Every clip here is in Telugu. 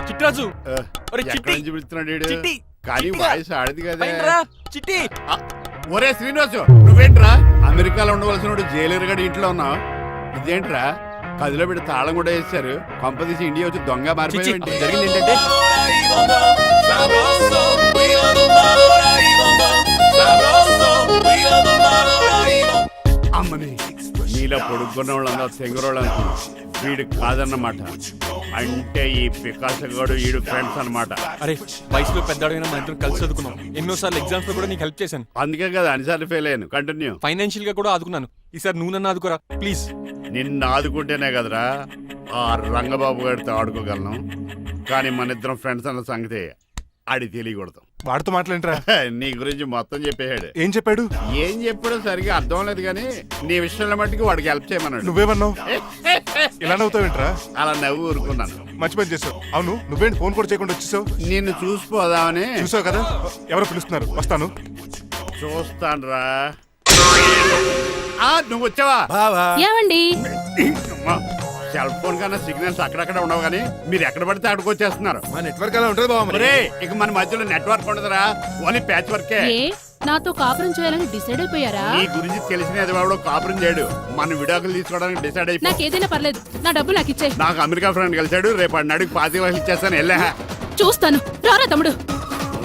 చిట్రాజు పిలుస్తున్నాడు కానీ వాయిస్ ఆడది కదా. చిట్టి ఒరే శ్రీనివాసు, నువ్వేంట్రా అమెరికాలో ఉండవలసిన జైలర్ గడి ఇంట్లో ఉన్నావు? ఇదేంట్రా కదిలో పెట్టి తాళం కూడా వేస్తారు. కొంపదీసి ఇండియా వచ్చి దొంగ మారిపోయింది. జరిగింది ఏంటంటే అమ్మని నీలో పొడుక్కున్న వాళ్ళందరూ తెంగురోళ్ళు అనుకున్నా. వీడు కాదన్నమాట. అంటే ఈ పికాసగాడు వీడు ఫ్రెండ్స్ అనమాట. అరే వయసులో పెద్దవాడైనా మన ఇద్దరు కలిసి చదువుకున్నాం. ఎన్నోసార్లు ఎగ్జామ్స్ లో కూడా నీకు హెల్ప్ చేశాను. అందుకే కదా అన్నిసార్లు ఫెయిల్ అయ్యాను. కంటిన్యూ. ఫైనాన్షియల్ గా కూడా ఆదుకున్నాను. ఈసారి నువ్వు నన్ను ఆదుకోరా ప్లీజ్. నిన్ను ఆదుకుంటేనే కదరా ఆ రంగబాబు గారితో ఆడుకోగలను. కానీ మన ఇద్దరం ఫ్రెండ్స్ అన్న సంగతి ఆడి తెలియకూడదు. వాడితో మాట్లాడరా? నీ గురించి మొత్తం చెప్పేశాడు. ఏం చెప్పాడు? ఏం చెప్పాడో సరిగా అర్థం లేదు కానీ నీ విషయంలో మట్టుకు వాడికి హెల్ప్ చేయమన్నాడు. నువ్వేమన్నావు? ఇలా నవ్వుతావేంట్రా? అలా నవ్వు ఊరుకున్నాను. మంచి పని చేసావు. అవును, నువ్వేంటి ఫోన్ కూడా చేయకుండా వచ్చేసావు? నిన్ను చూసిపోదామని. చూసావు కదా, ఎవరో పిలుస్తున్నారు, వస్తాను. చూస్తానురా. నువ్వు వచ్చావా? ఏమండి, సెల్ ఫోన్ కన్నా సిగ్నల్స్ అక్కడక్కడ ఉండవు కానీ మీరు ఎక్కడ పడితే అక్కడికి వచ్చేస్తున్నారు. మా నెట్వర్క్ అలా ఉంటుంది బాబు. ఇక మన మధ్యలో నెట్వర్క్ ఉండదురా, ఓన్లీ ప్యాచ్ వర్కే. నాతో కాపురం చేయాలని డిసైడ్ అయిపోయారా? నీ గురించి తెలిసిన ఎదవాడు కాపురం చేయడు. మన విడాకులు తీసుకోవడానికి డిసైడ్ అయిపోయి. నాకు ఏదైనా పర్లేదు, నా డబ్బు నాకు ఇచ్చే. నాకు అమెరికా ఫ్రెండ్ కలిసాడు, రేపు అడిగి 25 లక్షలు ఇచ్చేస్తాను. వెళ్ళా చూస్తాను. రారా తమ్ముడు.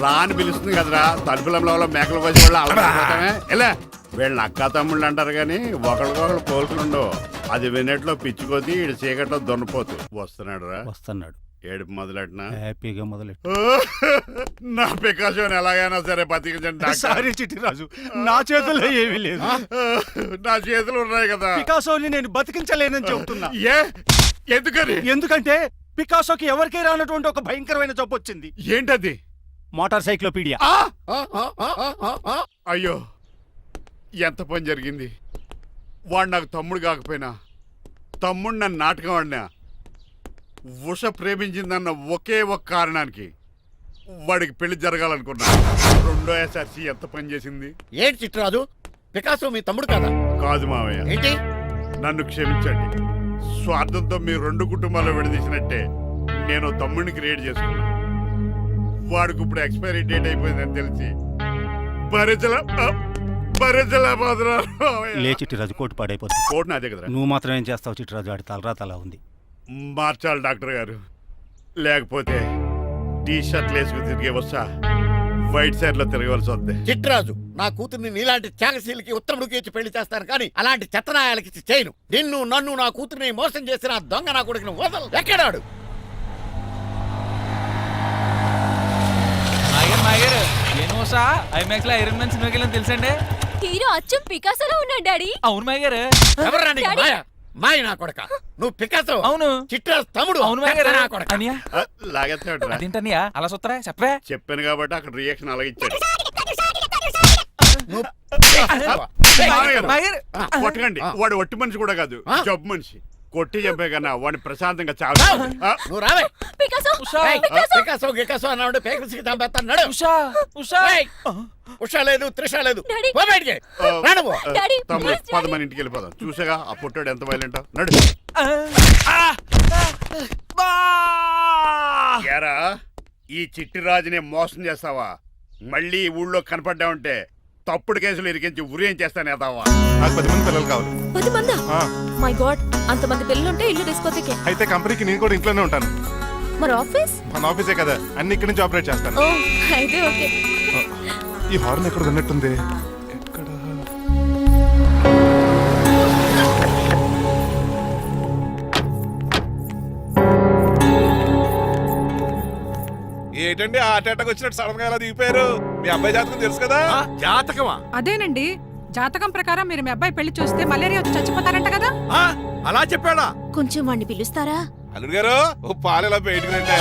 రాని పిలుస్తుంది కదరా, తలుపులంలో మేకలు కోసి వాళ్ళు అలా ఎలా. వీళ్ళని అక్క తమ్ముళ్ళు అంటారు కానీ ఒకరికొకరు పోల్చుండవు. అది వినట్లో పిచ్చుకోతి ఇటు చీకట్లో దొన్నపోతు. వస్తున్నాడు రా. వస్తున్నాడు. ఏడుపు మొదలెట్నా? హ్యాపీగా మొదలెట్టు. నా పికాసోని ఎలాగైనా సరే బతికించండి. సారీ చిట్టిరాజు, నా చేతుల్లో ఏమీ లేదు. నా చేతులు ఉన్నాయి కదా. పికాసోని నేను బతికించలేనని చెబుతున్నా. ఎందుకని? ఎందుకంటే పికాసోకి ఎవరికీ రానటువంటి ఒక భయంకరమైన జబ్బు వచ్చింది. ఏంటది? Motor cyclopaedia. అయ్యో, ఎంత పని జరిగింది. వాడు నాకు తమ్ముడు కాకపోయినా తమ్ముడు నన్ను నాటకం ఆడినా ఉష ప్రేమించిందన్న ఒకే ఒక కారణానికి వాడికి పెళ్లి జరగాలనుకున్నా. రెండో ఎస్ఆర్సి ఎంత పని చేసింది. ఏంటి చిట్రాజు, పికాసో మీ తమ్ముడు కదా? కాదు మావయ్య. ఏంటి? నన్ను క్షమించండి. స్వార్థంతో మీ రెండు కుటుంబాలు విడదీసినట్టే నేను తమ్ముడిని క్రియేట్ చేసుకున్నా. వాడికి ఇప్పుడు ఎక్స్పైరీ డేట్ అయిపోయిందని తెలిసి లే చిట్టిరాజు, కోటు పాడైపోతుంది. కోట్ నాదే కదా. నువ్వు మాత్రం ఏం చేస్తావు చిట్టిరాజు? ఆడి తలరా తలా ఉంది. మార్చాలి డాక్టర్ గారు, లేకపోతే టీ షర్ట్లు వేసుకుని తిరిగే వస్తా వైట్ సైడ్ లో తిరగవలసి వద్దే. చిట్రాజు, నా కూతుర్ని నీలాంటి త్యాగశీలకి ఉత్తముడికి ఇచ్చి పెళ్లి చేస్తాను కానీ అలాంటి చెత్తనాయాలకి ఇచ్చి చేయను. నిన్ను నన్ను నా కూతుర్ని మోసం చేసిన దొంగ నా కొడుకుని వదలు. ఎక్కడాడు? ఐమాక్స్ లో ఐరన్ మ్యాన్ సినిమాకి వెళ్ళని తెలుసండి. హీరో అచ్చం పికాసోలో ఉన్నాడు డాడీ. అవును మాయ గారు. ఎవరా నీకు మాయ? మాయ నా కొడక. నువ్వు పికాసో? అవును. చిట్రాజు తమ్ముడు? అవును మాయ గారు. నా కొడక. లాగేస్తాడు. అదేంటన్నయ్యా అలా చూస్తారా? చెప్పే. చెప్పాను కాబట్టి అక్కడ రియాక్షన్ అలాగే ఇచ్చాడు. కొట్టకండి, వాడు ఒట్టి మనిషి కూడా కాదు, జబ్బు మనిషి. కొట్టి చెప్పే కన్నా వాడిని ప్రశాంతంగా చావు. నువ్వు రావే. పికాసో గికాసో అన్నాడు, పేకల్సికి చంపేస్తాడు. ఉషా లేదు, త్రిష లేదు. తమ్ముడు 10 మంది ఇంటికి వెళ్ళిపోదాం. చూసాగా ఆ పుట్టాడు ఎంత వైలెంట్. నడు. యారా, ఈ చిట్టిరాజుని మోసం చేస్తావా? మళ్ళీ ఈ ఊళ్ళో కనపడ్డావంటే తప్పుడు కేసులు ఇరికించి ఉరేం చేస్తాను. ఎదావా? నాకు 10 మంది పిల్లలు కావాలి. 10 మందా? మై గాడ్, అంతమంది పిల్లలుంటే ఇల్లు డిస్కోథెకే. అయితే కంపెనీకి నేను కూడా ఇంట్లోనే ఉంటాను. మరి ఆఫీస్? మన ఆఫీసే కదా, అన్ని ఇక్కడి నుంచి ఆపరేట్ చేస్తాను. అయితే ఓకే. ఈ హార్న్ ఎక్కడ ఉన్నట్టుంది. ఎక్కడ? ఏంటండి ఆ అటాక్ వచ్చినట్టు సడన్ గా ఎలా దిగిపోయారు? మీ అబ్బాయి జాతకం తెలుసు కదా? జాతకమా? అదేనండి, జాతకం ప్రకారం మీరు మీ అబ్బాయి పెళ్లి చూస్తే మలేరియా వచ్చి చచ్చిపోతారంట కదా. అలా చెప్పాడా? కొంచెం వాడిని పిలుస్తారా? అల్లుడు గారు, ఓ పాలు ఎలా బయటకు రండి.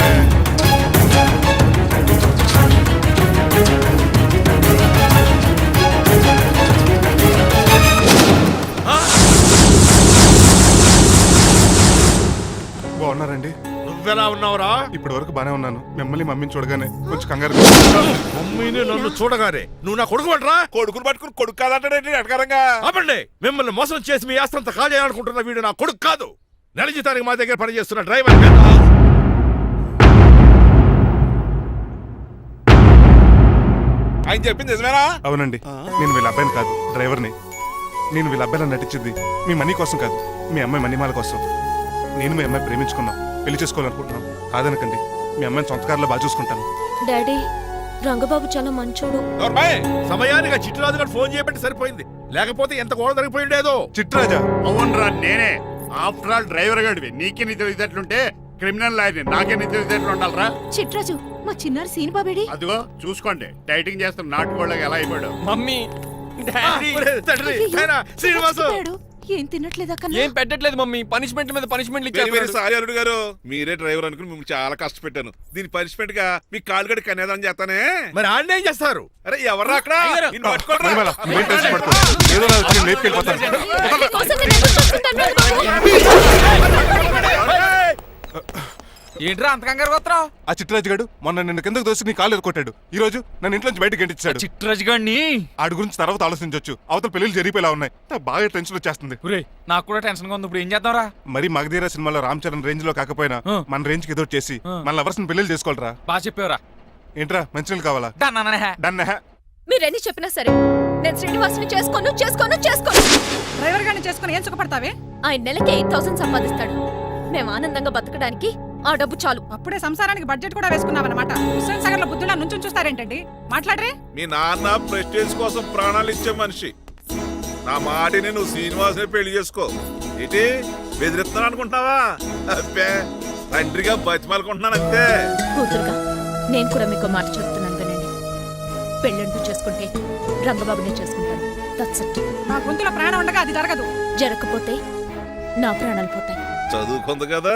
బాగున్నారండి? నువ్వెలా ఉన్నావురా? ఇప్పటి వరకు బానే ఉన్నాను. మిమ్మల్ని మమ్మీని చూడగానే కొంచెం కంగారు. మమ్మీని నన్ను చూడగానే నువ్వు నా కొడుకు అంటరా? కొడుకుని పట్టుకుని కొడుకు కాదంటాడండి అడగారంగా. అవ్వండి, మిమ్మల్ని మోసం చేసి మీ ఆస్తంతా కాజేయాలనుకుంటున్న వీడు నా కొడుకు కాదు. నెల జీతానికి మా దగ్గర పనిచేస్తున్న డ్రైవర్. ఆయన చెప్పింది నిజమేనా? అవునండి, నేను వీళ్ళ అబ్బాయిని కాదు, డ్రైవర్ని. నేను వీళ్ళ అబ్బాయిలా నటించింది మీ మనీ కోసం కాదు, మీ అమ్మాయి మణిమాల కోసం. నేను మీ అమ్మాయి ప్రేమించుకున్నాం, పెళ్లి చేసుకోవాలనుకుంటున్నాం. కాదనకండి, మీ అమ్మాయిని సొంత కారులో బాగా చూసుకుంటాను. డాడీ రంగబాబు చాలా మంచోడు. సమయానికి చిట్టురాజు గారు ఫోన్ చేయబట్టి సరిపోయింది, లేకపోతే ఎంత గోడ జరిగిపోయి ఉండేదో. చిట్రాజా? అవునరా నేనే. ఆఫ్టర్ ఆల్ డ్రైవర్ గడివి నీకే నీ తెలివితేటలుంటే క్రిమినల్ లాయర్ని నాకే నీ తెలివితేటలు ఉండాలరా? చిట్రాజు మా చిన్నారి సీన్ బాబేడి. అదిగో చూసుకోండి, డైటింగ్ చేస్తున్న నాటుకోళ్ళకి ఎలా అయిపోయాడు. మమ్మీ శ్రీనివాసు ఏం తినట్లేదా ఏం పెట్టట్లేదు మమ్మీ, పనిష్మెంట్ మీద పనిష్మెంట్ వెరీ వెరీ సారీ అల్లుడు గారు, మీరే డ్రైవర్ అనుకుని మిమ్మల్ని చాలా కష్టపెట్టాను. దీని పనిష్మెంట్ గా మీ కాలు గడి కన్యాదానం చేస్తానే. మరి ఆడిన ఏం చేస్తారు? అరే ఎవర్రా అక్కడ? నిన్ను పట్టుకోరా. మణిమాల, నువ్వేం టెన్షన్ పడకు. ఏదో నా వచ్చి నేను లేపుకెళ్ళిపోతాను. ఏంట్రా అంత కంగారు పోతున్నావు? ఆ చిట్రాజు గారు మొన్న నిన్ను కిందకు దోసి నీ కాలు కొట్టాడు. ఈ రోజు నన్ను ఇంట్లోంచి బయటకు గెంటించాడు. చిట్రాజు గారిని ఆడి గురించి తర్వాత ఆలోచించవచ్చు. అవతల పెళ్లిళ్ళు జరిగిపోయేలా ఉన్నాయి. నాకు బాగా టెన్షన్ వచ్చేస్తుంది. నాకు కూడా టెన్షన్ గా ఉంది. ఇప్పుడు ఏం చేద్దాంరా? మరి మగధీర సినిమాలో రామ్ చరణ్ రేంజ్ లో కాకపోయినా మన రేంజ్ కి ఏదో చేసి మన లవర్స్ పెళ్లి చేసుకోవాలరా. బాగా చెప్పావురా. ఏంట్రా మంచినీళ్ళు కావాలా? డన్. మీరెన్ని చెప్పినా సరే నేను శ్రీనివాసుని చేసుకోను. డ్రైవర్ గారిని చేసుకుని ఏం సుఖపడతావే? ఆయన నెలకి 8,000 సంపాదిస్తాడు. మేము ఆనందంగా బతకడానికి ఆ డబ్బు చాలు. అప్పుడే సంసారానికి బడ్జెట్ కూడా వేసుకున్నావన్నమాట. హుస్సేన్ సాగర్ లో బుద్ధులా నుంచుని చూస్తారేంటండి? మాట్లాడరే. మీ నాన్న ప్రెస్టేజ్ కోసం ప్రాణాలు ఇచ్చే మనిషి. నా మాటిని నువ్వు శ్రీనివాసుని పెళ్లి చేసుకో. ఏంటి బెదిరిస్తున్నాను అనుకుంటున్నావా? అబ్బే తండ్రిగా బతిమాలుకుంటున్నాను అంతే. కూతురుగా నేను కూడా మీకు మాట చెప్తున్నాను వినండి. పెళ్ళంటూ చేసుకుంటే రంగబాబునే చేసుకుంటాను. That's it. నా గొంతులో ప్రాణం ఉండగా అది జరగదు. జరగకపోతే నా ప్రాణాలు పోతాయి. చదువుకుంది కదా,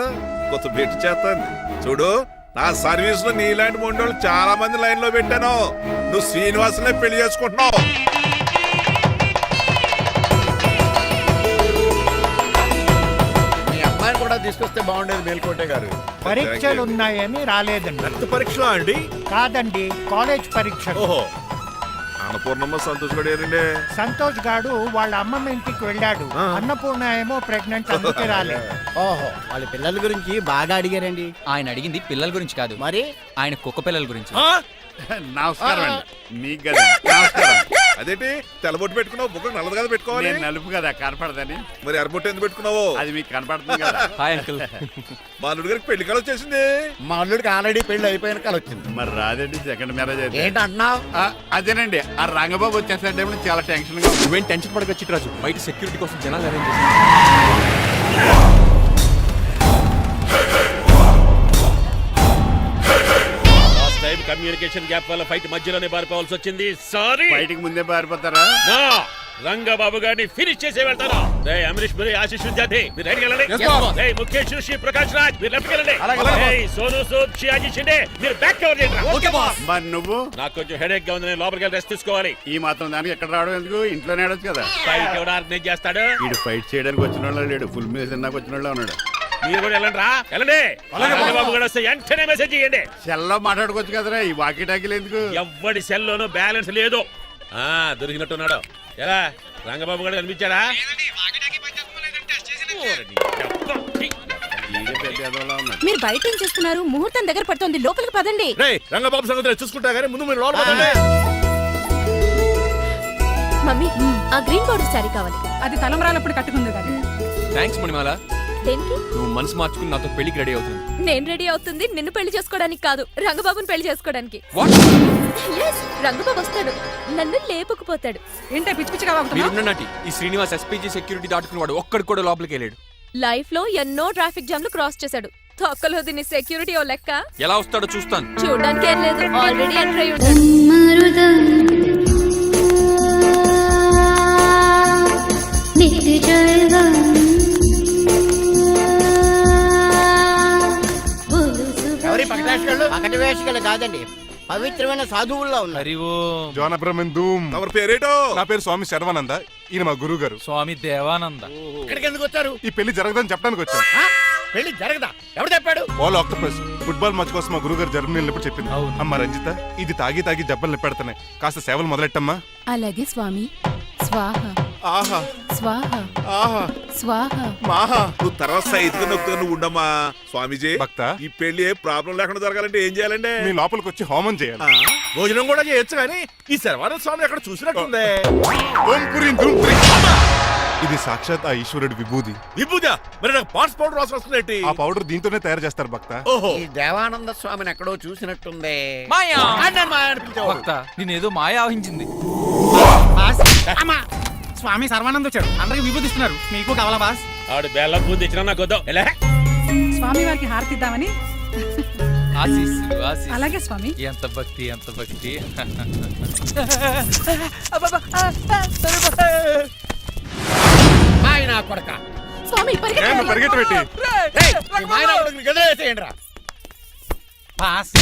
కొత్త పెట్టి చేస్తాను. చూడు, నా సర్వీస్ లో నీలాంటి మొండోళ్ళు చాలా మంది లైన్ లో పెట్టాను. నువ్వు శ్రీనివాసునే పెళ్లి చేసుకుంటున్నావు. మీ అమ్మాయిని కూడా తీసుకొస్తే బాగుండేది మేల్కోటే గారు. పరీక్షలు ఉన్నాయని రాలేదండి. రక్త పరీక్షలో అండి? కాదండి, కాలేజ్ పరీక్ష. ఓహో, అన్నపూర్ణమ్మ సంతోష్ కూడా ఏదండి? సంతోష్ గాడు వాళ్ళ అమ్మమ్మ ఇంటికి వెళ్ళాడు. అన్నపూర్ణ ఏమో ప్రెగ్నెంట్, అందుకే రాలేదు. ఓహో, వాళ్ళ పిల్లల గురించి బాగా అడిగారండి. ఆయన అడిగింది పిల్లల గురించి కాదు, మరి ఆయన కుక్క పిల్లల గురించి. నమస్కారం అండి. మీకు కదా నమస్కారం. అదేంటి తెల్లబొట్టు పెట్టుకున్నావు? బుక్ నల్లది కదా పెట్టుకోవాలి. నేను నలుపు కదా కనపడదని. మరి ఎర్రబొట్టు ఎందుకు పెట్టుకున్నావు? అది మీకు కనపడుతుంది కదా. Hi uncle. మా అల్లుడి గారికి పెళ్లి కాలం వచ్చేసింది. మా అల్లుడికి ఆల్రెడీ పెళ్లి అయిపోయిన కాలం వచ్చింది. మరి రాదండి, సెకండ్ మ్యారేజ్ అయితే. ఏంటంటున్నావు? అదేనండి, ఆ రంగబాబు వచ్చేసరికి చాలా టెన్షన్ గా. నువ్వేం టెన్షన్ పడక చిట్రాజు. బయట సెక్యూరిటీ కోసం జనాలు అరేంజ్ చేశారు. కమ్యూనికేషన్ గ్యాప్ వల్ల ఫైట్ మధ్యలోనే పారిపోవాల్సి వచ్చింది. సారీ. బయటికి ముందే పారిపోతారా? రంగబాబు గారిని ఫినిష్ చేసి వెళ్తాను. అమరీష్ పురి, ఆశీష్ విద్యార్థి మీరు రైట్ వెళ్ళండి. ముఖేష్ శ్రీ ప్రకాష్ రాజ్ మీరు లెఫ్ట్ వెళ్ళండి. సోను సూద్ షియాజీ షిండే మీరు బ్యాక్ కవర్ చేయండి. మరి నువ్వు? నాకు కొంచెం హెడేక్ గా ఉంది, నేను లోపలికి వెళ్ళి రెస్ట్ తీసుకోవాలి. ఈ మాత్రం దానికి ఎక్కడ రావడం ఎందుకు? ఇంట్లోనే ఆడొచ్చు కదా. ఫైట్ ఎవడు ఆర్గనైజ్ చేస్తాడు? వీడు ఫైట్ చేయడానికి వచ్చిన వాళ్ళు లేడు, ఫుల్ మీద తిన్నాక వచ్చిన వాళ్ళు ఉన్నాడు. మీరు కూడా వెళ్ళండి రా, వెళ్ళండి. రంగబాబు గారు వస్తే వెంటనే మెసేజ్ చేయండి. సెల్లో మాట్లాడుకోవచ్చు కదరా, ఈ వాకీ టాకీలు ఎందుకు? ఎవ్వడి సెల్లోనూ బ్యాలెన్స్ లేదు. దొరికినట్టున్నాడు. ఎలా రంగబాబు గారు కనిపించారా? మీరు బయట ఏం చేస్తున్నారు? ముహూర్తం దగ్గర పడుతుంది, లోపలికి పదండి. రంగబాబు సంగతి చూసుకుంటా గానీ ముందు మీరు లోపల పదండి. మమ్మీ ఆ గ్రీన్ బోర్డర్ శారీ కావాలి. అది తలంబ్రాలప్పుడు కట్టుకుంది కదా. థ్యాంక్స్ మణిమాల. దేనికి? నువ్వు మనసు మార్చుకుని నాతో పెళ్లికి రెడీ అవుతుంది. నేను రెడీ అవుతుంది నిన్ను పెళ్లి చేసుకోవడానికి కాదు, రంగబాబుని పెళ్లి చేసుకోవడానికి. Yes, రంగబాబు వస్తాడు, నన్ను లేపుకుపోతాడు. ఏంటే పిచ్చి పిచ్చిగా వాగుతున్నావ్? మీరున్నటి ఈ శ్రీనివాస్ ఎస్పీజీ సెక్యూరిటీ దాటుకుని వాడు ఒక్కడు కూడా లోపలికి వెళ్ళాడు. లైఫ్ లో ఎన్నో ట్రాఫిక్ జామ్లు క్రాస్ చేశాడు. తొక్కలో దీన్ని సెక్యూరిటీ ఓ లెక్క. ఎలా వస్తాడో చూస్తాను. చూడడానికి ఏం లేదు, ఆల్రెడీ ఎంటర్ అయి ఉంటాడు. ఎవరి పకటి వేషగాళ్ళు కాదండి, పవిత్రమైన సాధువుల్లో ఉన్నారు. జోన బ్రహ్మం. తమరి పేరేటో? నా పేరు స్వామి శర్వానంద. ఈయన మా గురువు గారు స్వామి దేవానంద. ఇక్కడికి ఎందుకు వచ్చారు? ఈ పెళ్లి జరగదని చెప్పడానికి వచ్చాను. పెళ్లి జరగదా? ఎవరు చెప్పాడు? ఆల్ ఆక్టోపస్ ఫుట్బాల్ మ్యాచ్ కోసం మా గురువు గారు జర్మనీ వెళ్ళినప్పుడు చెప్పింది. అమ్మ రంజిత, ఇది తాగి తాగి జబ్బలు నిప్పెడుతున్నాయి, కాస్త సేవలు మొదలెట్టమ్మా. అలాగే స్వామి. స్వాహ ఆహా స్వాహ ఆహా స్వాహ. మాహా. నువ్వు తర్వాత సైతుగా నొక్కుగా నువ్వు ఉండమ్మా. స్వామీజీ, భక్త, ఈ పెళ్లి ఏ ప్రాబ్లం లేకుండా జరగాలంటే ఏం చేయాలండి? మీ లోపలికి వచ్చి హోమం చేయాలి. భోజనం కూడా చేయొచ్చు కానీ ఈ శర్వానంద స్వామి ఎక్కడ చూసినట్టుంది. ఓం పురీం ధూమ్ పురీం. ఇది సాక్షాత్ ఆ ఈశ్వరుడి విభూది. విభూజ మరి నాకు పాట్స్ పౌడర్ వాసన వస్తుంది. ఆ పౌడర్ దీంతోనే తయారు చేస్తారు భక్త. ఓహో ఈ దేవానంద స్వామిని ఎక్కడో చూసినట్టుంది. మాయా నన్ను మాయా అని పిలిచావు. భక్త నేనేదో మాయ ఆవహించింది. స్వామి సర్వానంద్ వచ్చాడు, అందరికి విభూతిస్తున్నారు. మీకు కావాలా బాస్? ఆడు బెల్లం బుద్ధి ఇచ్చినా నాకు వద్దాం ఎలా స్వామి వారికి హారతిద్దామని. ఆశీస్సులు ఆశీస్సులు. అలాగే స్వామి. ఎంత భక్తి ఎంత భక్తి. మాయన కొడక. స్వామి పరిగెట్టు పెట్టి మాయన కొడుకుని గదిలేసేయండి రా. బాస్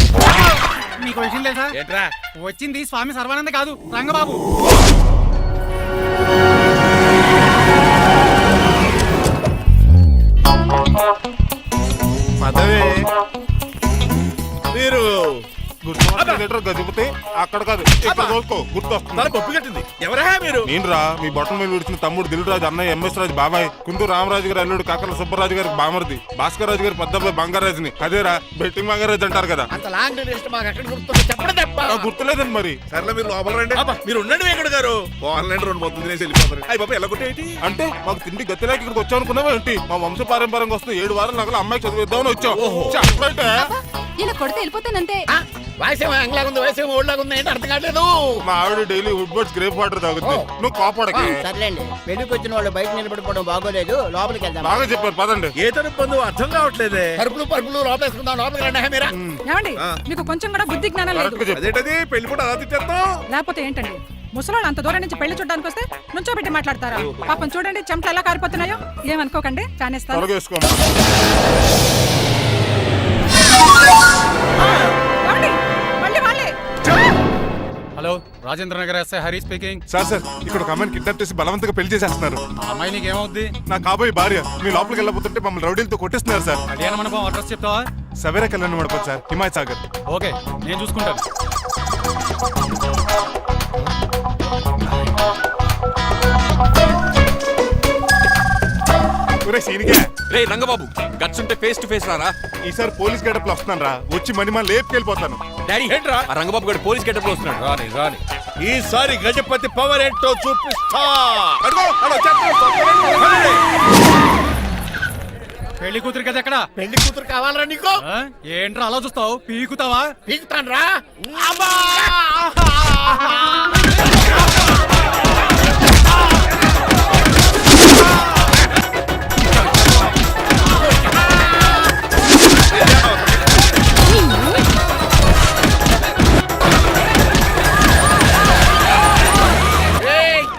మీకు విషయం తెలుసా? ఏంట్రా వచ్చింది స్వామి సర్వానంద కాదు, రంగబాబు. పదవే మీరు గజపతి అక్కడ కాదు ఇక్కడ చూసుకో, గుర్తొస్తుంది. తల పప్పు కట్టింది. ఎవరా మీరు? నేను రా మీ బొట్టల మీద విడిచిన తమ్ముడు దిల్రాజు, అన్నయ్య ఎంఎస్ రాజు బాబాయ్, కుందూరు రామరాజు గారి అల్లుడు కాకల సుబ్బరాజు గారి బామర్ది, భాస్కర్ రాజు గారి పెద్దబ్బాయి బంగారాజుని. అదేరా బెట్టింగ్ బంగారాజు అంటారు కదా. అంత లాంగ్ లిస్ట్ మాకు ఎక్కడ గుర్తుంది చెప్పడం తప్ప. గుర్తులేదండి మరి. సర్లే మీరు లోపల రండి. మీరు ఉండండి వెంకట గారు. ఆన్లైన్ 2 మొత్తం తినేసి వెళ్ళిపోతారు. అయ్యి బాబా ఎలా కొట్టేటి అంటే మాకు తిండి గతిలేక ఇక్కడికి వచ్చాం అనుకున్నావా ఏంటి? మా వంశ పారంపర్యంగా వస్తున్న 7 వారాలు నగలు అమ్మాయికి చదివిద్దామని వచ్చాం. చెప్పంటే ఇలా కొడితే వెళ్ళిపోతానంతే. వయసేమో ఎంగ్లాగా ఉంది, వయసేమో ఓల్డ్లాగా ఉంది, ఏంటి అర్థం కావట్లేదు. మా ఆవిడ daily Woodward's gripe water తాగుతుంది. నువ్వు కాపాడకి. సర్లేండి, పెళ్లికి వచ్చిన వాళ్ళు బయట నిలబడిపోవడం బాగోలేదు, లోపలికి వెళ్దాం. బాగా చెప్పారు పదండి. ఏ తరపు పొందు అర్థం కావట్లేదే. పరుపులు పరుపులు లోపలేసుకుందాం, లోపలికి రండి. మీరా ఏమండి మీకు కొంచెం కూడా బుద్ధి జ్ఞానం లేదు. కరెక్ట్గా చెప్పు. అదేంటది పెళ్లి కూడా అలా తిట్టేస్తాం. లేకపోతే ఏంటండి ముసలాళ్ళు అంత దూరం నుంచి పెళ్లి చూడడానికి వస్తే నుంచోబెట్టి మాట్లాడతారా? పాపం చూడండి చెమటలు ఎలా కారిపోతున్నాయో. ఏమనుకోకండి, కానిస్తాను. తొలగేసుకోమా. ఏమండి? మళ్ళీ వాళ్ళే. Hello, Rajendra Nagar SI Hari speaking. Sir ఇక్కడ ఒక అమ్మాయిని కిడ్నాప్ చేసి బలవంతంగా పెళ్లి చేసేస్తున్నారు. ఆ అమ్మాయి నీకేమవుద్ది? నా కాబోయే భార్య. మీ లోపలికి వెళ్ళబోతుంటే మమ్మల్ని రౌడీలతో కొట్టిస్తున్నారు సార్. కళ్యాణ మండపం అడ్రస్ చెప్తావా? సవేరా కళ్యాణ్ మండపం సార్, హిమాయత్ సాగర్. ఓకే, నేను చూసుకుంటాను. రే రంగబాబు గట్స్ ఉంటే ఫేస్ టు ఫేస్ రారా. ఈసారి పోలీస్ గెటప్ లో వస్తున్నాను రా. వచ్చి మణిమా లేపుకెళ్ళిపోతాను. డాడీ ఏంట్రా? ఆ రంగబాబు గారు పోలీస్ గెటప్ లో వస్తున్నాడు. రాని రాని ఈసారి గజపతి పవర్ ఏంటో చూపిస్తా. అడుగో పెళ్లి కూతురు కదా ఎక్కడ? పెళ్లి కూతురు కావాలరా నీకు? ఆ? ఏంట్రా అలా చూస్తావు? పీకుతావా? పీకుతాను రా.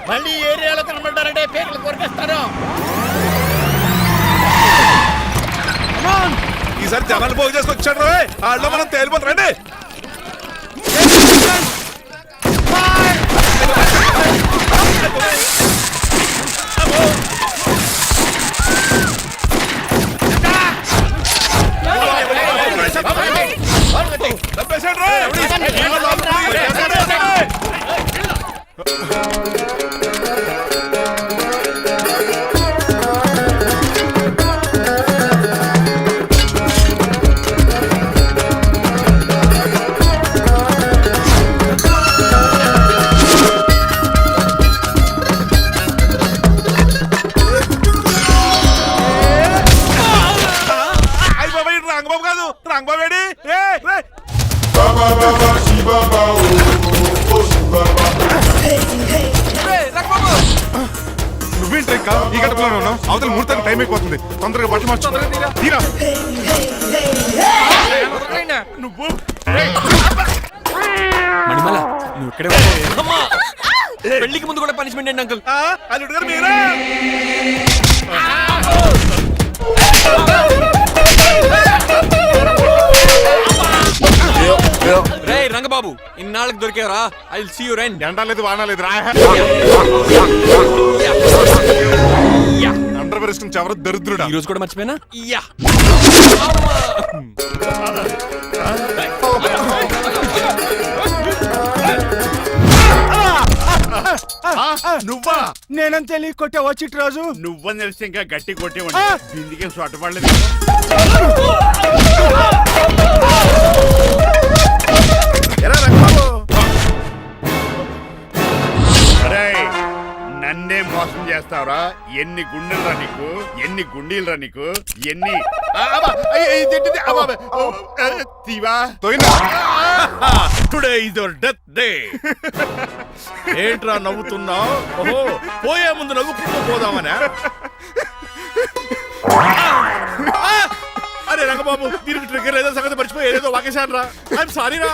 మళ్ళీ ఏరియాలో కనబడ్డారంటే పేర్లు కొరికేస్తారు. ఈసారి జనాలు పోగు చేసుకొచ్చాడు. వాళ్ళు మనం తేలిపోతాం రండి. చంపేశాడు రా. రంగబాబు కాదు, రంగబాబు ఏడి? నువ్వేంటి ఇంకా ఈ గడపలోనే ఉన్నావు? అవతల ముహూర్తానికి టైం అయిపోతుంది. తొందరగా బట్టలు మార్చు. తీరా. నువ్వు మణిమల నువ్వు ఇక్కడే ఉండు. అమ్మా! పెళ్లికి ముందు కూడా పనిష్మెంట్ ఏంటి అంకుల్? అల్లుడు గారు మీరా? రే రంగబాబు ఇన్నాళ్ళకి దొరికేవరా. I will see you rain. ఎండాలేదు వానాలేదు రా. అండర్ వేసుకుని ఎవరు దరిద్రుడా. ఈ రోజు కూడా మర్చిపోయినా. యా నువ్వా? నేనంత తెలియ కొట్టావా చిట్రాజు? నువ్వని తెలిసి ఇంకా గట్టి కొట్టేవాడి. బిందికే సొట్టపడలేదు. ఎరా రంగబాబు ఎన్ని గుండెలరా నీకు, ఎన్ని గుండీలరా నీకు, ఎన్ని తీవా today is your death day. ఏంట్రా నవ్వుతున్నావు? ఓహో, పోయే ముందు నవ్వుకుంటూ పోదామనా? అరే రంగబాబు, దీనికి ట్రిగ్గర్ ఏదో సంగతి మర్చిపోయి ఏదో వాకేశాను రా. ఐఎమ్ సారీ రా.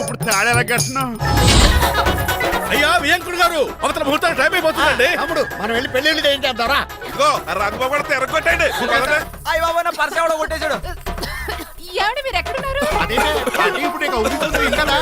ఇప్పుడు తాడేలా కట్టినావు? అయ్యా వియంకుడు గారు, అవతల ముహూర్తానికి టైం అయిపోతుందండి. తమ్ముడు మనం వెళ్ళి పెళ్లిళ్ళు చేయించేద్దారా? ఇదిగో రంగబాబు కూడా తెరగొట్టండి. ఏమండి మీరు ఎక్కడున్నారు? అదే ఇప్పుడు ఇక అవుతుంది కదా.